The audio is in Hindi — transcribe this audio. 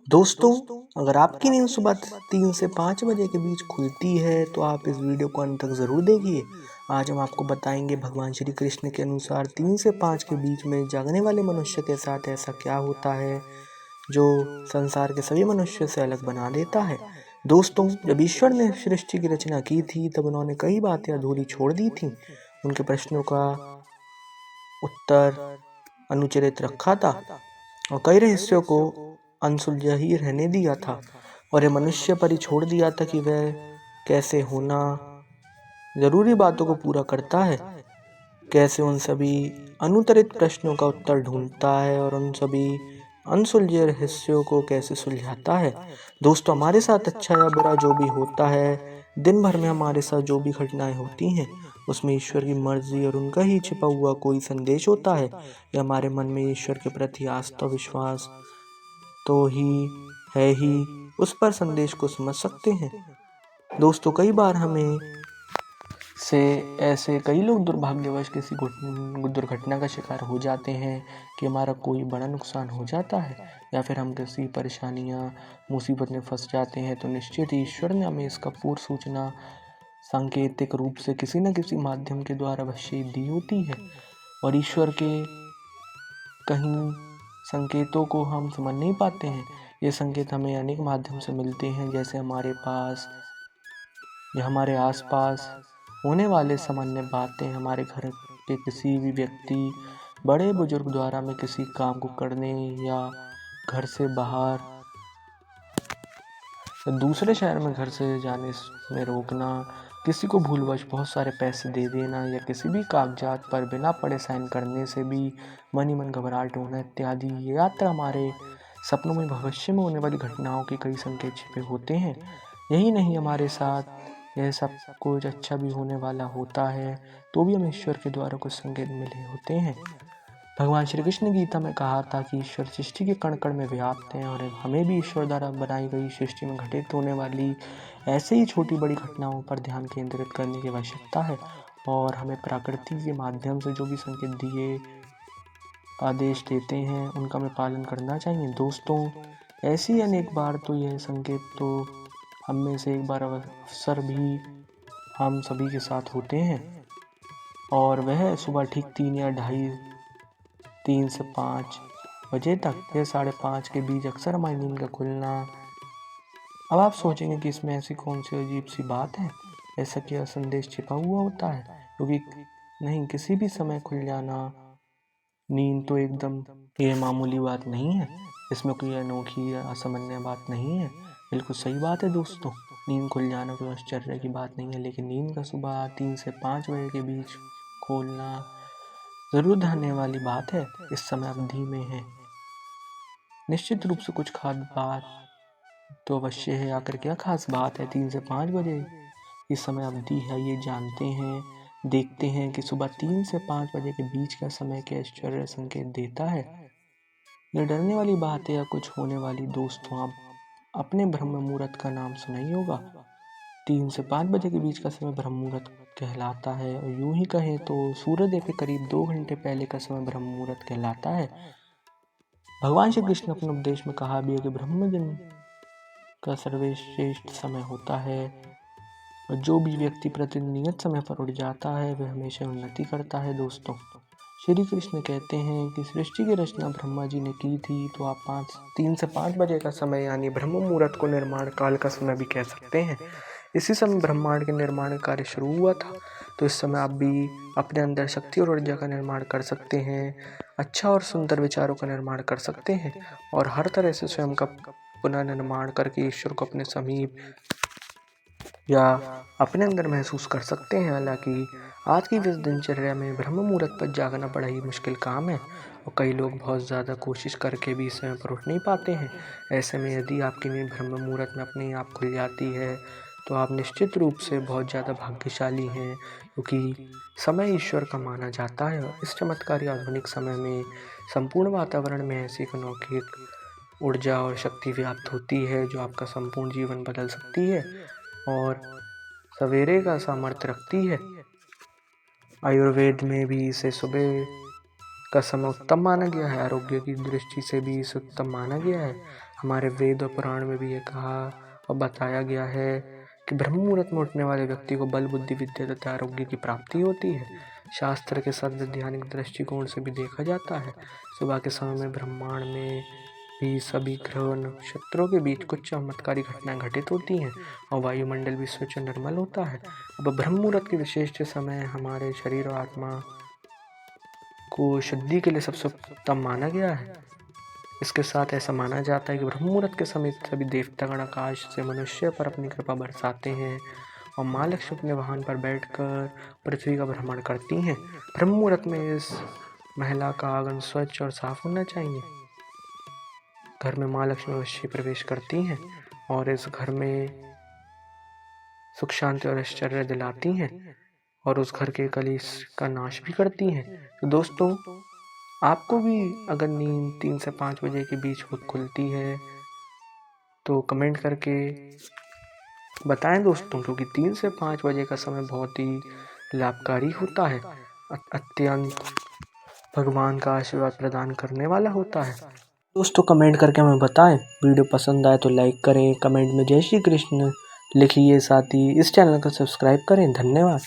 दोस्तों, अगर आपकी नींद सुबह 3 से 5 बजे के बीच खुलती है तो आप इस वीडियो को अंत तक ज़रूर देखिए। आज हम आपको बताएंगे भगवान श्री कृष्ण के अनुसार 3 से 5 के बीच में जागने वाले मनुष्य के साथ ऐसा क्या होता है जो संसार के सभी मनुष्य से अलग बना देता है। दोस्तों, जब ईश्वर ने सृष्टि की रचना की थी तब उन्होंने कई बातें अधूरी छोड़ दी थी। उनके प्रश्नों का उत्तर अनुचरित रखा था और कई रहस्यों को अनसुलझा ही रहने दिया था और ये मनुष्य पर ही छोड़ दिया था कि वह कैसे होना जरूरी बातों को पूरा करता है, कैसे उन सभी अनुत्तरित प्रश्नों का उत्तर ढूंढता है और उन सभी अनसुलझे रहस्यों को कैसे सुलझाता है। दोस्तों, हमारे साथ अच्छा या बुरा जो भी होता है, दिन भर में हमारे साथ जो भी घटनाएं होती हैं, उसमें ईश्वर की मर्जी और उनका ही छिपा हुआ कोई संदेश होता है। या हमारे मन में ईश्वर के प्रति आस्था विश्वास तो ही है ही उस पर संदेश को समझ सकते हैं। दोस्तों, कई बार हमें से ऐसे कई लोग दुर्भाग्यवश किसी दुर्घटना का शिकार हो जाते हैं कि हमारा कोई बड़ा नुकसान हो जाता है या फिर हम किसी परेशानियां मुसीबत में फंस जाते हैं, तो निश्चित ही ईश्वर ने हमें इसका पूर्व सूचना सांकेतिक रूप से किसी न किसी माध्यम के द्वारा अवश्य दी होती है। और ईश्वर के कहीं संकेतों को हम समझ नहीं पाते हैं। ये संकेत हमें अनेक माध्यम से मिलते हैं, जैसे हमारे पास या हमारे आसपास होने वाले सामान्य बातें, हमारे घर के किसी भी व्यक्ति बड़े बुजुर्ग द्वारा हमें किसी काम को करने या घर से बाहर दूसरे शहर में घर से जाने में रोकना, किसी को भूलवश बहुत सारे पैसे दे देना या किसी भी कागजात पर बिना पढ़े साइन करने से भी मन ही मन घबराहट होना इत्यादि। ये यात्रा हमारे सपनों में भविष्य में होने वाली घटनाओं के कई संकेत छिपे होते हैं। यही नहीं, हमारे साथ यह सब कुछ अच्छा भी होने वाला होता है तो भी हमें ईश्वर के द्वारा कुछ संकेत मिले होते हैं। भगवान श्री कृष्ण ने गीता में कहा था कि ईश्वर सृष्टि के कण कण में व्याप्त हैं और हमें भी ईश्वर द्वारा बनाई गई सृष्टि में घटित होने वाली ऐसे ही छोटी बड़ी घटनाओं पर ध्यान केंद्रित करने की आवश्यकता है और हमें प्रकृति के माध्यम से जो भी संकेत दिए आदेश देते हैं उनका हमें पालन करना चाहिए। दोस्तों, ऐसी अनेक बार तो यह संकेत तो हम में से एक बार अवसर भी हम सभी के साथ होते हैं और वह सुबह ठीक 3 से 5 बजे तक या 5:30 के बीच अक्सर हमारी नींद का खुलना। अब आप सोचेंगे कि इसमें ऐसी कौन सी अजीब सी बात है, ऐसा क्या संदेश छिपा हुआ होता है? क्योंकि नहीं, किसी भी समय खुल जाना नींद तो एकदम ये मामूली बात नहीं है, इसमें कोई अनोखी या असामान्य बात नहीं है। बिल्कुल सही बात है दोस्तों, नींद खुल जाना कोई आश्चर्य की बात नहीं है, लेकिन नींद का सुबह 3 से 5 बजे के बीच खोलना जरूर ध्यान वाली बात है। इस समय अवधि में है निश्चित रूप से कुछ खास बात तो अवश्य है। आकर क्या खास बात है 3 से 5 बजे इस समय अवधि है? ये जानते हैं, देखते हैं कि सुबह 3 से 5 बजे के बीच का समय के आश्चर्य संकेत देता है। ये डरने वाली बात है या कुछ होने वाली? दोस्तों, आप अपने ब्रह्म मुहूर्त का नाम सुना ही होगा। 3 से 5 बजे के बीच का समय ब्रह्म मुहूर्त कहलाता है और यूं ही कहें तो सूर्योदय के करीब 2 घंटे पहले का समय ब्रह्म मुहूर्त कहलाता है। भगवान श्री कृष्ण ने अपने उपदेश में कहा भी है कि ब्रह्म दिन का सर्वश्रेष्ठ समय होता है और जो भी व्यक्ति प्रतिदिन नियत समय पर उठ जाता है वह हमेशा उन्नति करता है। दोस्तों, श्री कृष्ण कहते हैं कि सृष्टि की रचना ब्रह्मा जी ने की थी, तो आप 3 से 5 बजे का समय यानी ब्रह्म मुहूर्त को निर्माण काल का समय भी कह सकते हैं। इसी समय ब्रह्मांड के निर्माण कार्य शुरू हुआ था, तो इस समय आप भी अपने अंदर शक्ति और ऊर्जा का निर्माण कर सकते हैं, अच्छा और सुंदर विचारों का निर्माण कर सकते हैं और हर तरह से स्वयं का पुनर्निर्माण करके ईश्वर को अपने समीप या अपने अंदर महसूस कर सकते हैं। हालांकि आज की इस दिनचर्या में ब्रह्म मुहूर्त पर जागना बड़ा ही मुश्किल काम है और कई लोग बहुत ज़्यादा कोशिश करके भी समय पर उठ नहीं पाते हैं। ऐसे में यदि आपकी नींद ब्रह्म मुहूर्त में अपने आप खुल जाती है तो आप निश्चित रूप से बहुत ज़्यादा भाग्यशाली हैं, क्योंकि समय ईश्वर का माना जाता है। इस चमत्कारी आधुनिक समय में संपूर्ण वातावरण में ऐसी एक अनोखी ऊर्जा और शक्ति व्याप्त होती है जो आपका संपूर्ण जीवन बदल सकती है और सवेरे का सामर्थ्य रखती है। आयुर्वेद में भी इसे सुबह का समय उत्तम माना गया है, आरोग्य की दृष्टि से भी इसे उत्तम माना गया है। हमारे वेद और पुराण में भी ये कहा और बताया गया है कि ब्रह्म मुहूर्त में उठने वाले व्यक्ति को बल, बुद्धि, विद्या तथा आरोग्य की प्राप्ति होती है। शास्त्र के साथ वैज्ञानिक दृष्टिकोण से भी देखा जाता है। सुबह के समय में ब्रह्मांड में भी सभी ग्रह नक्षत्रों के बीच कुछ चमत्कारी घटनाएं घटित होती हैं और वायुमंडल भी स्वच्छ निर्मल होता है। अब ब्रह्म मुहूर्त के विशेष समय हमारे शरीर और आत्मा को शुद्धि के लिए सबसे उत्तम माना गया है। इसके साथ ऐसा माना जाता है कि ब्रह्म मुहूर्त के समय सभी देवतागण आकाश से मनुष्य पर अपनी कृपा बरसाते हैं और माँ लक्ष्मी अपने वाहन पर बैठकर पृथ्वी का भ्रमण करती हैं। ब्रह्म मुहूर्त में इस महिला का आंगन स्वच्छ और साफ होना चाहिए। घर में माँ लक्ष्मी अवश्य प्रवेश करती हैं और इस घर में सुख, शांति और ऐश्वर्य दिलाती हैं और उस घर के कलेश का नाश भी करती हैं। तो दोस्तों, आपको भी अगर नींद 3 से 5 बजे के बीच खुलती है तो कमेंट करके बताएं दोस्तों, क्योंकि 3 से 5 बजे का समय बहुत ही लाभकारी होता है, अत्यंत भगवान का आशीर्वाद प्रदान करने वाला होता है। दोस्तों, कमेंट करके हमें बताएं। वीडियो पसंद आए तो लाइक करें, कमेंट में जय श्री कृष्ण लिखिए, साथ ही इस चैनल को सब्सक्राइब करें। धन्यवाद।